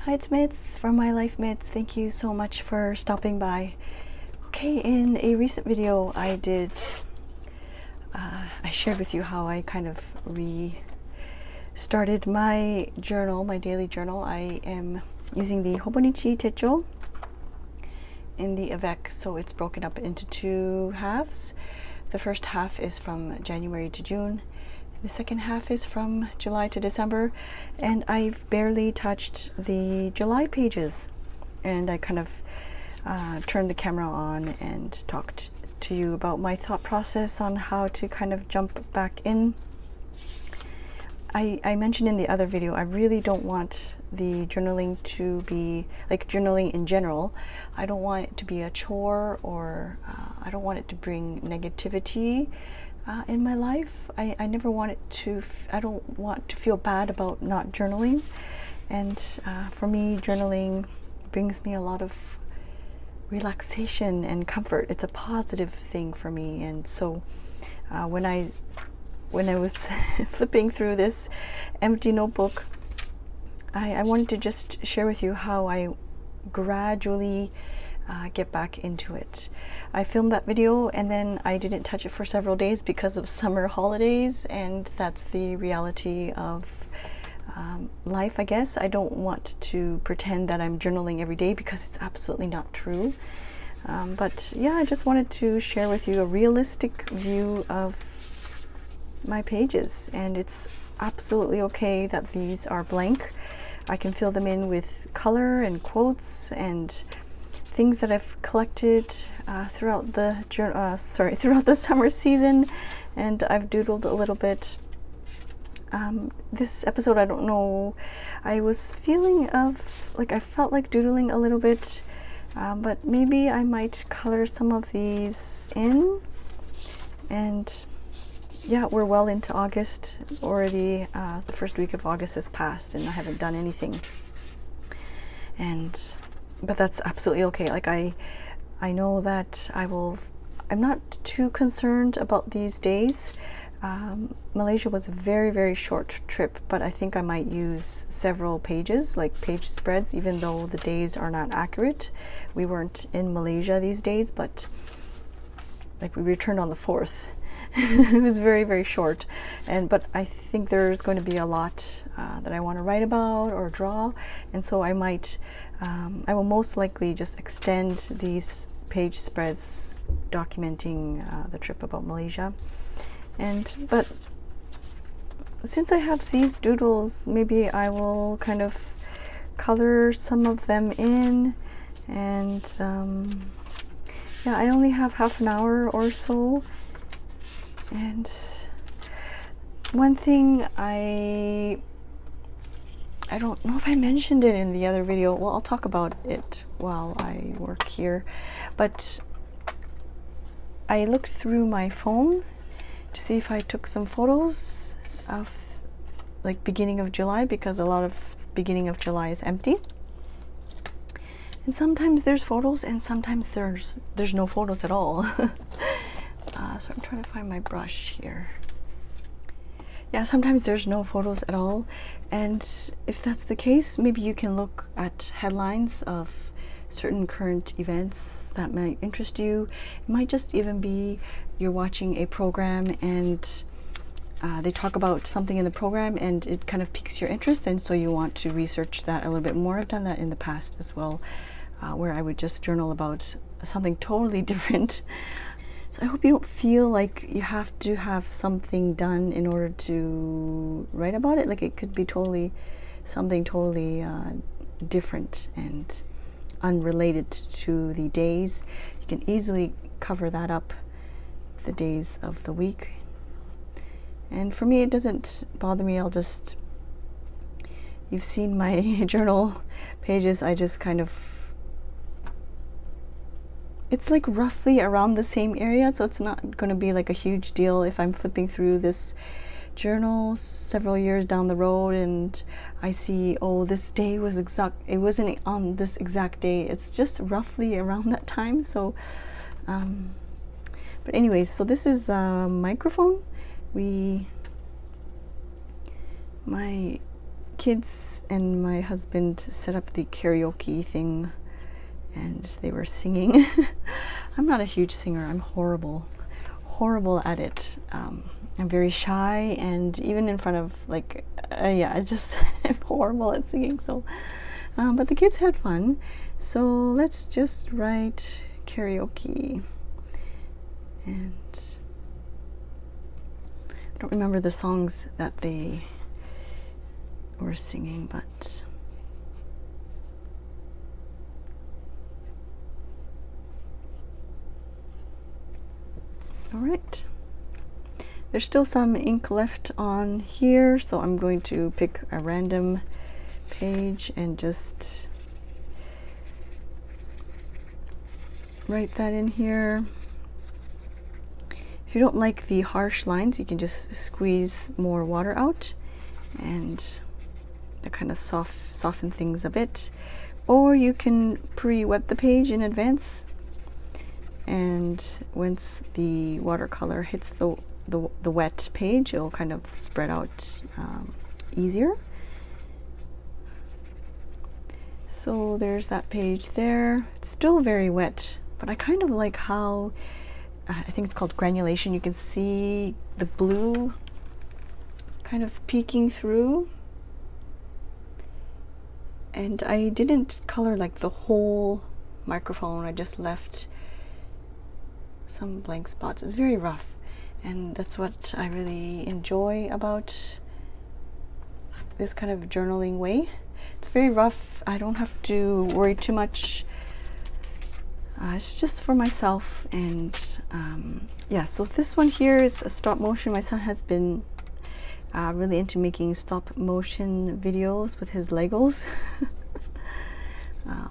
Hi, it's Mitz from My Life Mitz. Thank you so much for stopping by. Okay, in a recent video I shared with you how I kind of restarted my journal, my daily journal. I am using the Hobonichi Techo in the Avec, so it's broken up into two halves. The first half is from January to June. The second half is from July to December, and I've barely touched the July pages. And I kind of turned the camera on and talked to you about my thought process on how to kind of jump back in. I mentioned in the other video, I really don't want the journaling to be like journaling in general. I don't want it to be a chore, or I don't want it to bring negativity in my life. I never want it to, I don't want to feel bad about not journaling. And for me, journaling brings me a lot of relaxation and comfort. It's a positive thing for me. And so when I was flipping through this empty notebook, I wanted to just share with you how I gradually get back into it. I filmed that video and then I didn't touch it for several days because of summer holidays, and that's the reality of life, I guess. I don't want to pretend that I'm journaling every day because it's absolutely not true. But yeah, I just wanted to share with you a realistic view of my pages, and it's absolutely okay that these are blank. I can fill them in with color and quotes and things that I've collected throughout the summer season, and I've doodled a little bit. This episode, I don't know, I was feeling of like I felt like doodling a little bit, but maybe I might color some of these in. And yeah, we're well into August already. The first week of August has passed and I haven't done anything. But that's absolutely okay. Like I know that I'm not too concerned about these days. Malaysia was a very, very short trip, but I think I might use several pages, like page spreads, even though the days are not accurate. We weren't in Malaysia these days, but like we returned on the 4th. It was very, very short, but I think there's going to be a lot that I want to write about or draw, and so I will most likely just extend these page spreads documenting the trip about Malaysia. But since I have these doodles, maybe I will kind of color some of them in. And yeah, I only have half an hour or so. And one thing I don't know if I mentioned it in the other video. Well, I'll talk about it while I work here. But I looked through my phone to see if I took some photos of like beginning of July, because a lot of beginning of July is empty. And sometimes there's photos and sometimes there's no photos at all. So I'm trying to find my brush here. Yeah, sometimes there's no photos at all. And if that's the case, maybe you can look at headlines of certain current events that might interest you. It might just even be you're watching a program and they talk about something in the program and it kind of piques your interest, and so you want to research that a little bit more. I've done that in the past as well, where I would just journal about something totally different. So I hope you don't feel like you have to have something done in order to write about it. Like it could be something totally different and unrelated to the days. You can easily cover that up, the days of the week. And for me, it doesn't bother me. You've seen my journal pages. I just kind of, it's like roughly around the same area, so it's not going to be like a huge deal if I'm flipping through this journal several years down the road and I see, oh, this day was it wasn't on this exact day. It's just roughly around that time. So but anyways, so this is a microphone. My kids and my husband set up the karaoke thing, and they were singing. I'm not a huge singer. I'm horrible at it. I'm very shy, and even in front of like, yeah, I just I'm horrible at singing. So, but the kids had fun. So let's just write karaoke. And I don't remember the songs that they were singing, but all right. There's still some ink left on here, so I'm going to pick a random page and just write that in here. If you don't like the harsh lines, you can just squeeze more water out and that kind of soften things a bit. Or you can pre-wet the page in advance, and once the watercolor hits the wet page, it'll kind of spread out easier. So there's that page there. It's still very wet, but I kind of like how I think it's called granulation. You can see the blue kind of peeking through. And I didn't color like the whole microphone. I just left some blank spots. It's very rough, and that's what I really enjoy about this kind of journaling way. It's very rough. I don't have to worry too much. It's just for myself. And yeah, so this one here is a stop motion. My son has been really into making stop motion videos with his Legos.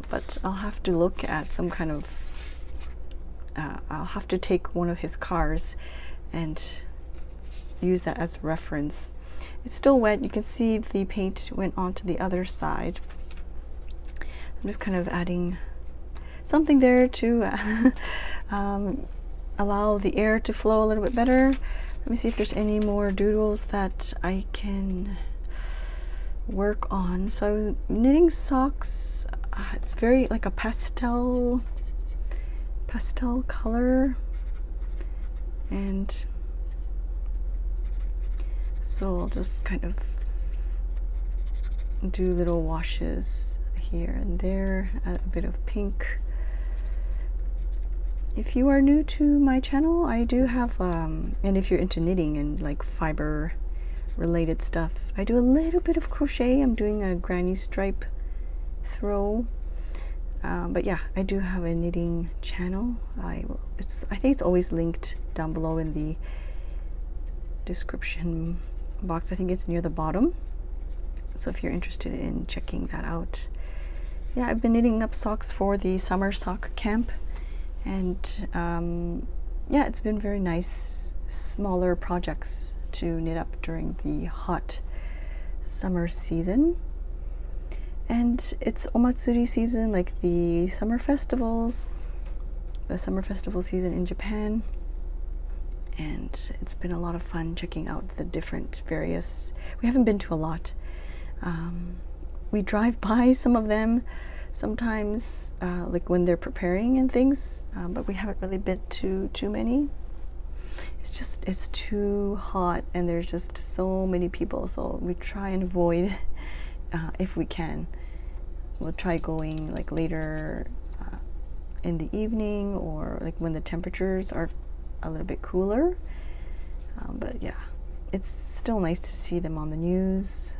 But I'll have to look at some kind of I'll have to take one of his cars and use that as reference. It's still wet. You can see the paint went onto the other side. I'm just kind of adding something there to allow the air to flow a little bit better. Let me see if there's any more doodles that I can work on. So I was knitting socks. It's very like a pastel color, and so I'll just kind of do little washes here and there, add a bit of pink. If you are new to my channel, I do have and if you're into knitting and like fiber related stuff, I do a little bit of crochet. I'm doing a granny stripe throw, but yeah, I do have a knitting channel. I think it's always linked down below in the description box. I think it's near the bottom, so if you're interested in checking that out. Yeah, I've been knitting up socks for the summer sock camp, and yeah, it's been very nice, smaller projects to knit up during the hot summer season. And it's omatsuri season, like the summer festivals, the summer festival season in Japan. And it's been a lot of fun checking out the different various, we haven't been to a lot. We drive by some of them sometimes, like when they're preparing and things, but we haven't really been to too many. It's too hot, and there's just so many people, so we try and avoid if we can. We'll try going like later in the evening, or like when the temperatures are a little bit cooler. But yeah, it's still nice to see them on the news,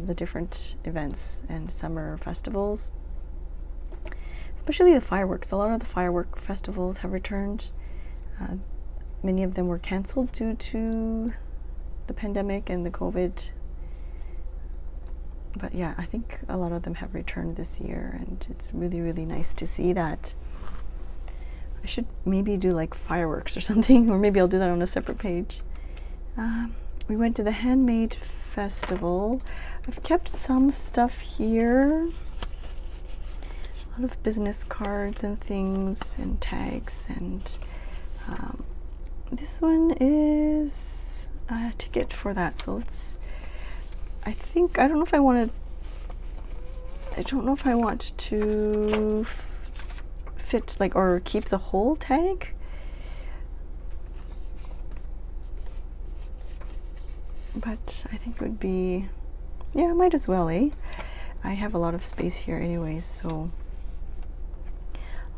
the different events and summer festivals, especially the fireworks. A lot of the firework festivals have returned. Many of them were canceled due to the pandemic and the COVID. But yeah, I think a lot of them have returned this year, and it's really, really nice to see that. I should maybe do like fireworks or something, or maybe I'll do that on a separate page. We went to the Handmade festival. I've kept some stuff here. A lot of business cards and things and tags, and this one is a ticket for that. So let's I don't know if I want to fit like or keep the whole tag. But I think it would be, yeah, I might as well, eh? I have a lot of space here anyways, so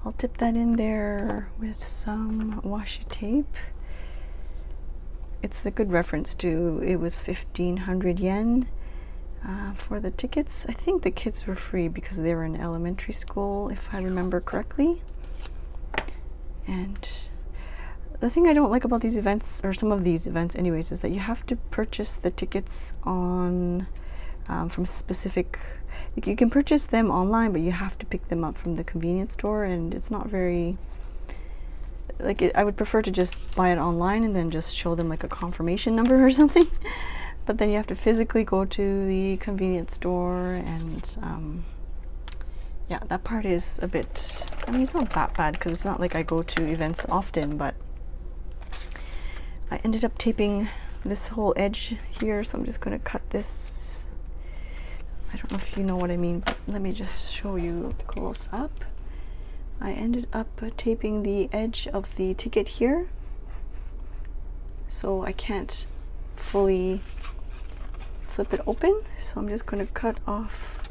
I'll dip that in there with some washi tape. It's a good reference to, it was 1,500 yen for the tickets. I think the kids were free because they were in elementary school, if I remember correctly. And the thing I don't like about these events, or some of these events anyways, is that you have to purchase the tickets on from specific, you can purchase them online, but you have to pick them up from the convenience store, and it's not very, like, I would prefer to just buy it online and then just show them like a confirmation number or something. But then you have to physically go to the convenience store, and yeah, that part is a bit, I mean, it's not that bad because it's not like I go to events often, but I ended up taping this whole edge here, so I'm just going to cut this. I don't know if you know what I mean, but let me just show you close up. I ended up taping the edge of the ticket here, so I can't fully flip it open, so I'm just going to cut off.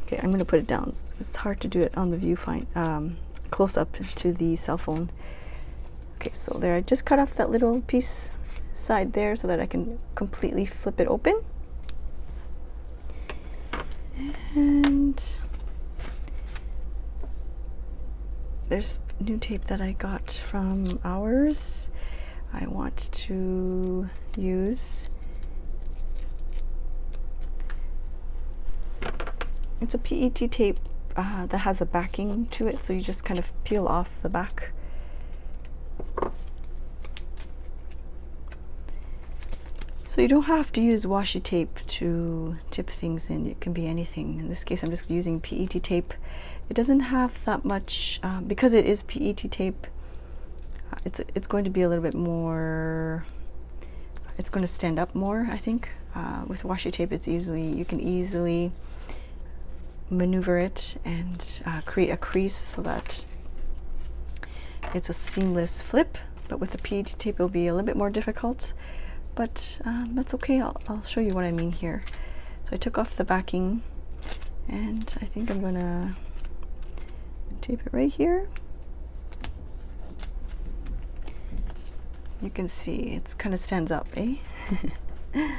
Okay, I'm going to put it down. It's hard to do it on the viewfinder, close up to the cell phone. Okay, so there, I just cut off that little piece side there so that I can completely flip it open. And there's new tape that I got from Ours. I want to use, it's a PET tape that has a backing to it, so you just kind of peel off the back. So you don't have to use washi tape to tip things in. It can be anything. In this case, I'm just using PET tape. It doesn't have that much, because it is PET tape, it's going to be a little bit more, it's going to stand up more, I think. With washi tape, you can easily maneuver it and create a crease so that it's a seamless flip. But with the PET tape, it'll be a little bit more difficult. But that's okay, I'll show you what I mean here. So I took off the backing, and I think I'm gonna tape it right here. You can see it kind of stands up, eh? You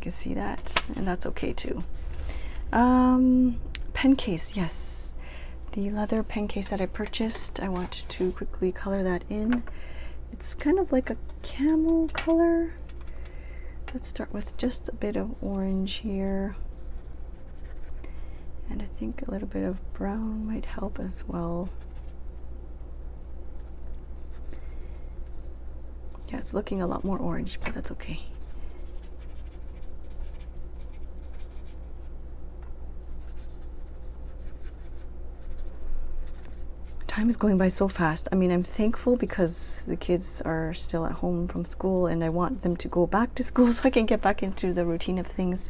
can see that, and that's okay too. Pen case, yes. The leather pen case that I purchased, I want to quickly color that in. It's kind of like a camel color. Let's start with just a bit of orange here. And I think a little bit of brown might help as well. Yeah, it's looking a lot more orange, but that's okay. Time is going by so fast. I mean, I'm thankful because the kids are still at home from school, and I want them to go back to school so I can get back into the routine of things.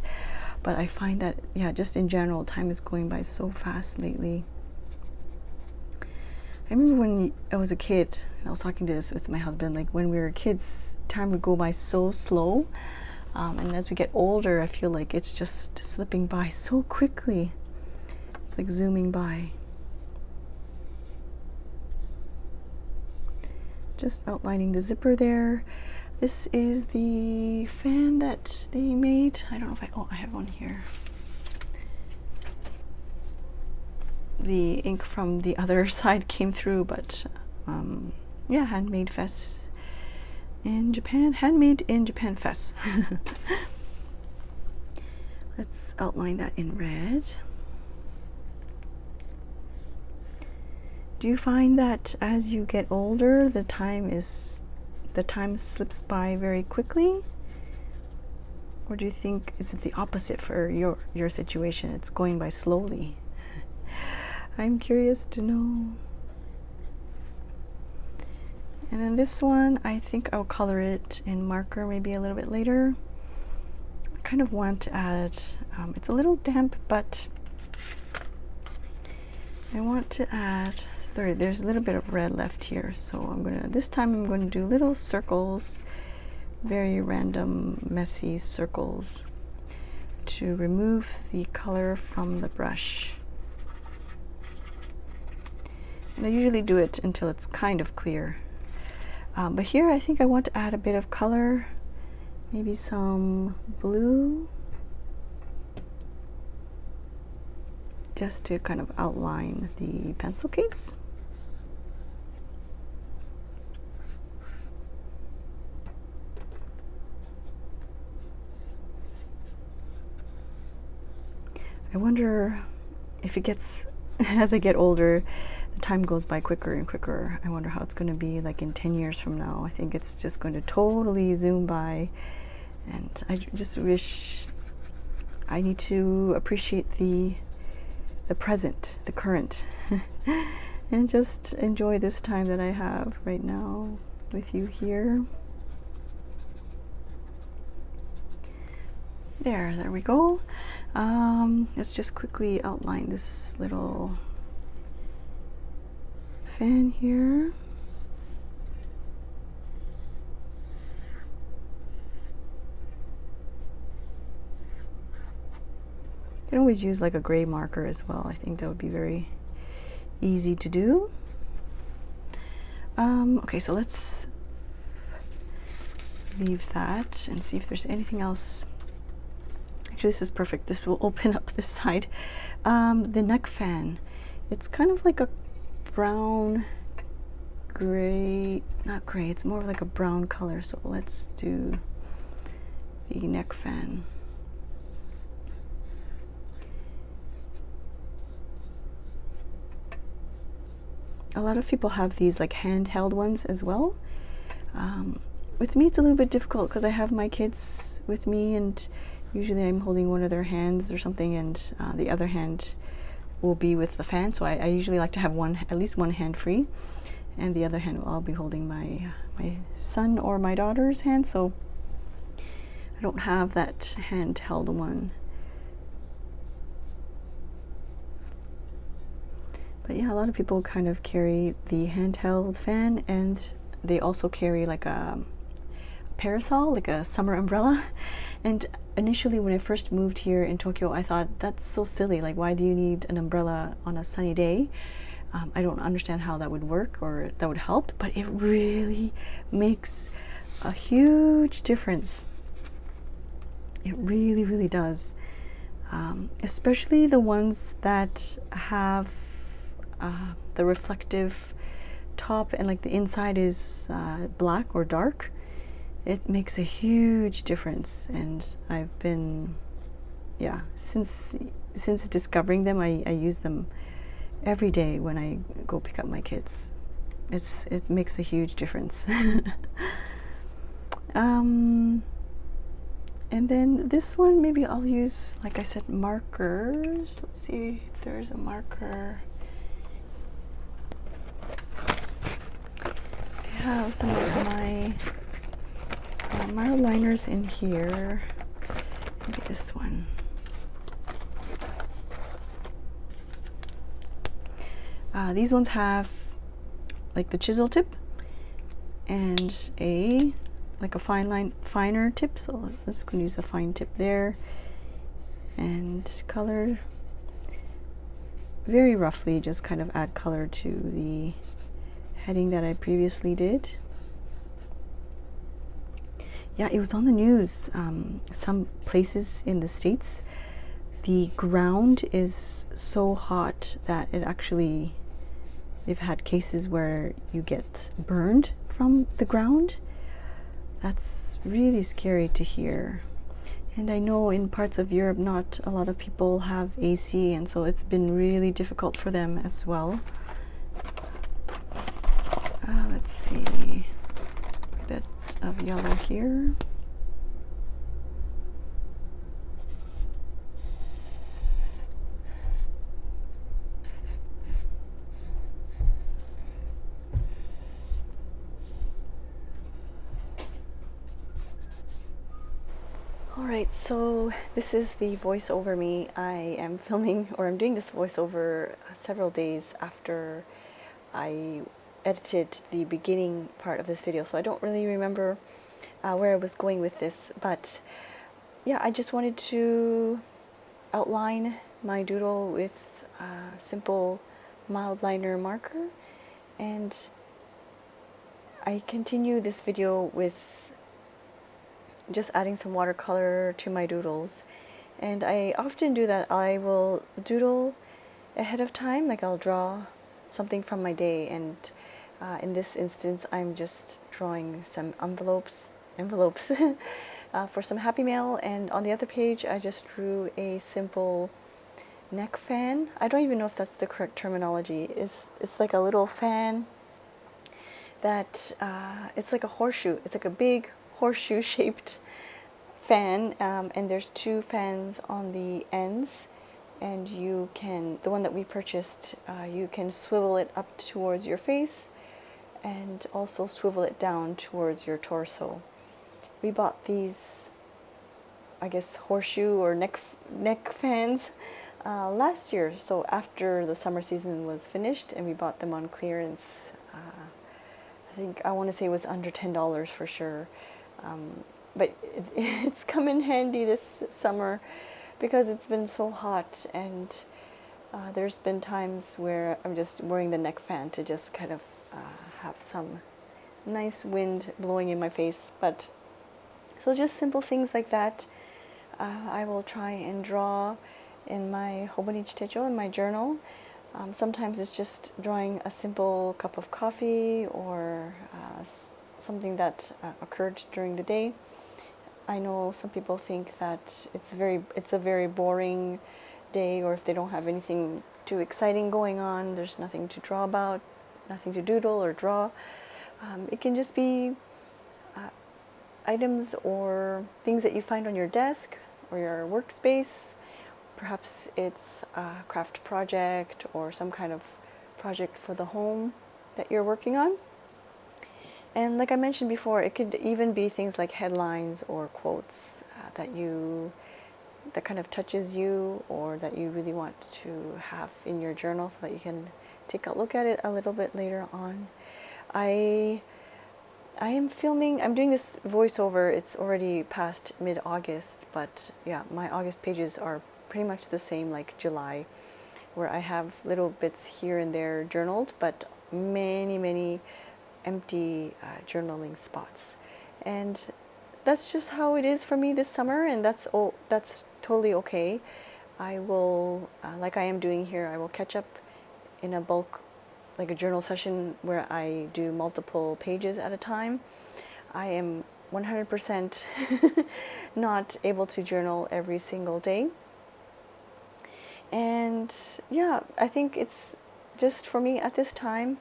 But I find that, yeah, just in general, time is going by so fast lately. I remember when I was a kid, and I was talking to this with my husband, like when we were kids, time would go by so slow. And as we get older, I feel like it's just slipping by so quickly. It's like zooming by. Just outlining the zipper there. This is the fan that they made. I don't know if I have one here. The ink from the other side came through, but yeah, Handmade Fest in Japan. Handmade in Japan Fest. Let's outline that in red. Do you find that as you get older, the time slips by very quickly? Or do you think is it the opposite for your situation? It's going by slowly. I'm curious to know. And then this one, I think I'll color it in marker maybe a little bit later. kind of want to add, it's a little damp, but I want to add, sorry, there's a little bit of red left here, so this time I'm going to do little circles, very random, messy circles to remove the color from the brush. And I usually do it until it's kind of clear. But here I think I want to add a bit of color, maybe some blue, just to kind of outline the pencil case. I wonder if it gets, as I get older, the time goes by quicker and quicker. I wonder how it's going to be like in 10 years from now. I think it's just going to totally zoom by, and I just wish I need to appreciate the present, the current, and just enjoy this time that I have right now with you here. There we go. Let's just quickly outline this little fan here. You can always use like a gray marker as well. I think that would be very easy to do. Okay, so let's leave that and see if there's anything else. Actually, this is perfect. This will open up this side. The neck fan. It's kind of like a brown, gray, not gray, it's more of like a brown color. So let's do the neck fan. A lot of people have these like handheld ones as well. With me, it's a little bit difficult because I have my kids with me, and usually I'm holding one of their hands or something, and the other hand will be with the fan. So I usually like to have at least one hand free, and the other hand I'll be holding my son or my daughter's hand. So I don't have that handheld one. But yeah, a lot of people kind of carry the handheld fan, and they also carry like a parasol, like a summer umbrella. And initially when I first moved here in Tokyo, I thought, that's so silly, like why do you need an umbrella on a sunny day? I don't understand how that would work or that would help, but it really makes a huge difference. It really, really does. Especially the ones that have the reflective top and like the inside is black or dark. It makes a huge difference, and I've been, yeah, since discovering them, I use them every day when I go pick up my kids. It makes a huge difference. And then this one, maybe I'll use, like I said, markers. Let's see if there's a marker. I have some of my liners in here. Maybe this one. These ones have like the chisel tip and like a finer tip, so I'm just going to use a fine tip there and color very roughly, just kind of add color to the heading that I previously did. Yeah, it was on the news. Some places in the States, the ground is so hot that it actually, they've had cases where you get burned from the ground. That's really scary to hear. And I know in parts of Europe, not a lot of people have AC, and so it's been really difficult for them as well. Let's see, a bit of yellow here. Alright, so this is the voiceover me. I am filming, or I'm doing this voiceover several days after I edited the beginning part of this video, so I don't really remember where I was going with this, but yeah, I just wanted to outline my doodle with a simple mild liner marker, and I continue this video with just adding some watercolor to my doodles. And I often do that. I will doodle ahead of time, like I'll draw something from my day, and in this instance I'm just drawing some envelopes for some Happy Mail, and on the other page I just drew a simple neck fan. I don't even know if that's the correct terminology. It's like a little fan that it's like a horseshoe. It's like a big horseshoe shaped fan, and there's two fans on the ends, and you can, the one that we purchased, you can swivel it up towards your face and also swivel it down towards your torso. We bought these, I guess, horseshoe or neck fans last year, so after the summer season was finished, and we bought them on clearance. I think, I want to say it was under $10 for sure. But it's come in handy this summer because it's been so hot, and there's been times where I'm just wearing the neck fan to just kind of have some nice wind blowing in my face. But so just simple things like that I will try and draw in my Hobonichi Techo, in my journal. Sometimes it's just drawing a simple cup of coffee or something that occurred during the day. I know some people think that it's a very boring day, or if they don't have anything too exciting going on, there's nothing to draw about, nothing to doodle or draw. It can just be items or things that you find on your desk or your workspace. Perhaps it's a craft project or some kind of project for the home that you're working on. And like I mentioned before, it could even be things like headlines or quotes that kind of touches you, or that you really want to have in your journal so that you can take a look at it a little bit later on. I'm doing this voiceover. It's already past mid-August, but yeah, my August pages are pretty much the same like July, where I have little bits here and there journaled, but many empty journaling spots. And that's just how it is for me this summer, and that's totally okay. I will, like I am doing here, I will catch up in a bulk, like a journal session where I do multiple pages at a time. I am 100% not able to journal every single day. And yeah, I think it's just for me at this time,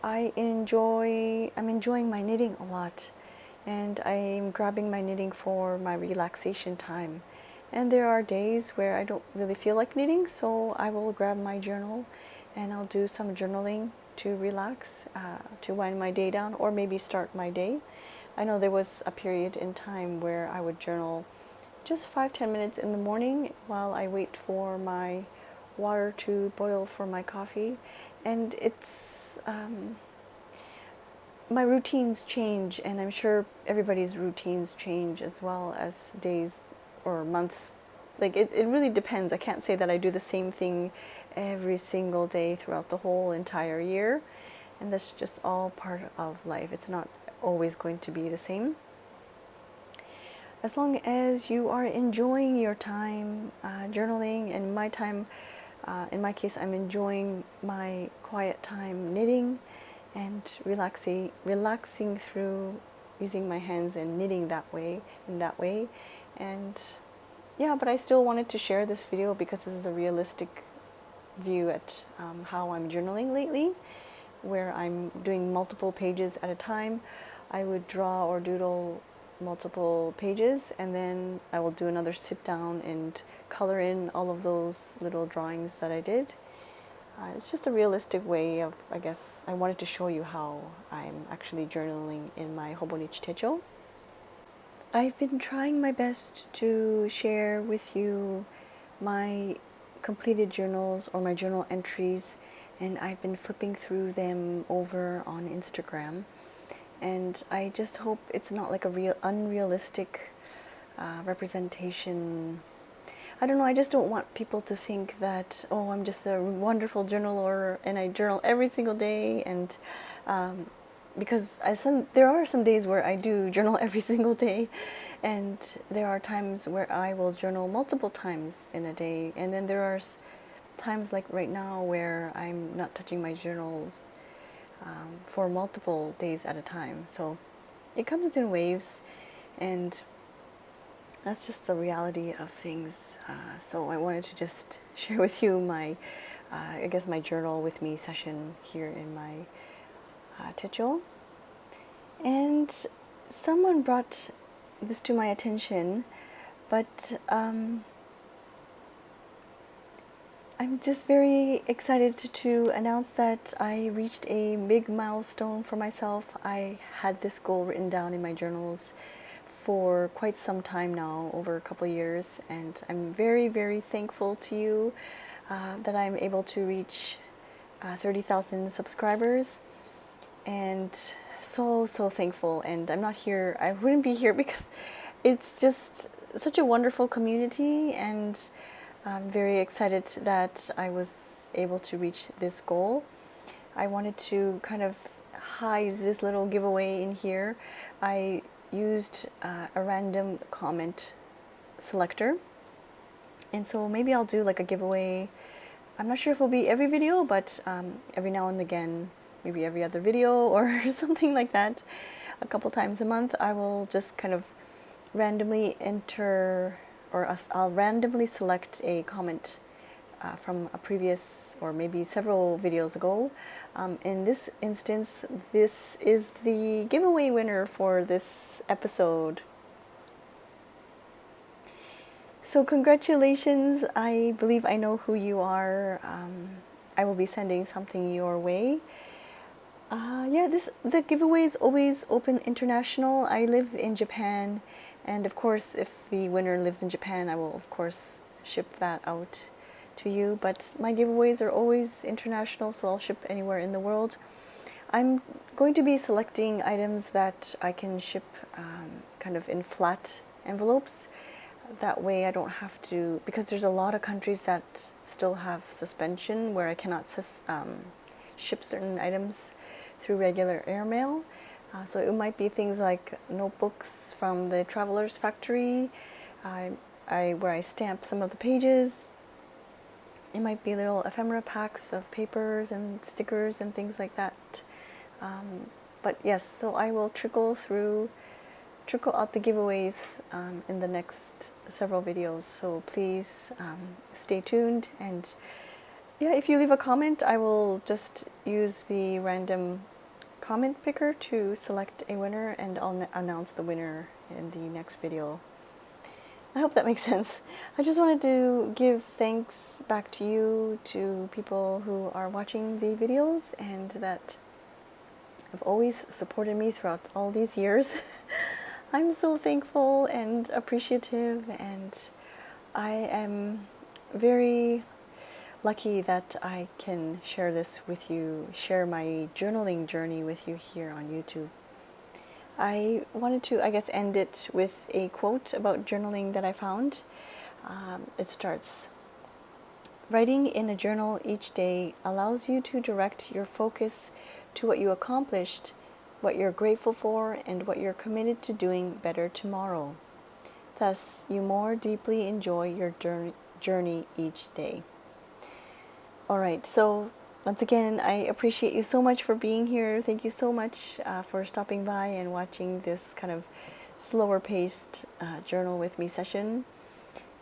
I'm enjoying my knitting a lot, and I'm grabbing my knitting for my relaxation time. And there are days where I don't really feel like knitting, so I will grab my journal and I'll do some journaling to relax, to wind my day down, or maybe start my day. I know there was a period in time where I would journal just 5-10 minutes in the morning while I wait for my water to boil for my coffee. And it's my routines change, and I'm sure everybody's routines change as well as days or months. Like it really depends. I can't say that I do the same thing every single day throughout the whole entire year, and that's just all part of life. It's not always going to be the same. As long as you are enjoying your time journaling, and my time, in my case, I'm enjoying my quiet time knitting and relaxing through using my hands and knitting in that way. And yeah, but I still wanted to share this video because this is a realistic view at how I'm journaling lately, where I'm doing multiple pages at a time. I would draw or doodle multiple pages, and then I will do another sit down and color in all of those little drawings that I did. It's just a realistic way of, I guess, I wanted to show you how I'm actually journaling in my Hobonichi Techo. I've been trying my best to share with you my completed journals or my journal entries, and I've been flipping through them over on Instagram, and I just hope it's not like a real unrealistic representation. I don't know, I just don't want people to think that, oh, I'm just a wonderful journaler and I journal every single day, and because there are some days where I do journal every single day, and there are times where I will journal multiple times in a day, and then there are times like right now where I'm not touching my journals for multiple days at a time. So it comes in waves, and that's just the reality of things. So I wanted to just share with you my, I guess, my journal with me session here in my Techo. And someone brought this to my attention, but I'm just very excited to announce that I reached a big milestone for myself. I had this goal written down in my journals for quite some time now, over a couple years, and I'm very, very thankful to you that I'm able to reach 30,000 subscribers, and so thankful. And I'm not here, I wouldn't be here because it's just such a wonderful community, and I'm very excited that I was able to reach this goal. I wanted to kind of hide this little giveaway in here. I used a random comment selector, and so maybe I'll do like a giveaway. I'm not sure if it'll be every video, but every now and again, maybe every other video or something like that, a couple times a month, I will just kind of randomly enter, or I'll randomly select a comment from a previous or maybe several videos ago. In this instance, this is the giveaway winner for this episode. So congratulations, I believe I know who you are. I will be sending something your way. Yeah, the giveaway is always open international. I live in Japan, and of course if the winner lives in Japan, I will of course ship that out to you, but my giveaways are always international, so I'll ship anywhere in the world. I'm going to be selecting items that I can ship kind of in flat envelopes. That way I don't have to, because there's a lot of countries that still have suspension where I cannot ship certain items through regular airmail. So it might be things like notebooks from the Traveler's Factory, where I stamp some of the pages. It might be little ephemera packs of papers and stickers and things like that. But yes, so I will trickle out the giveaways in the next several videos. So please stay tuned. And yeah, if you leave a comment, I will just use the random comment picker to select a winner, and I'll announce the winner in the next video. I hope that makes sense. I just wanted to give thanks back to you, to people who are watching the videos and that have always supported me throughout all these years. I'm so thankful and appreciative, and I am very lucky that I can share this with you, share my journaling journey with you here on YouTube. I wanted to, I guess, end it with a quote about journaling that I found. It starts, "Writing in a journal each day allows you to direct your focus to what you accomplished, what you're grateful for, and what you're committed to doing better tomorrow. Thus, you more deeply enjoy your journey each day." All right, so once again, I appreciate you so much for being here. Thank you so much for stopping by and watching this kind of slower paced journal with me session.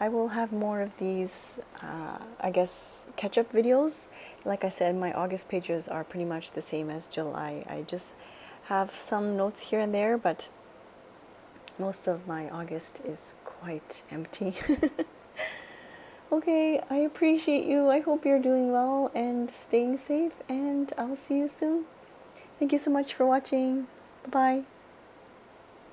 I will have more of these, I guess, catch-up videos. Like I said, my August pages are pretty much the same as July. I just have some notes here and there, but most of my August is quite empty. Okay, I appreciate you. I hope you're doing well and staying safe, and I'll see you soon. Thank you so much for watching. Bye-bye.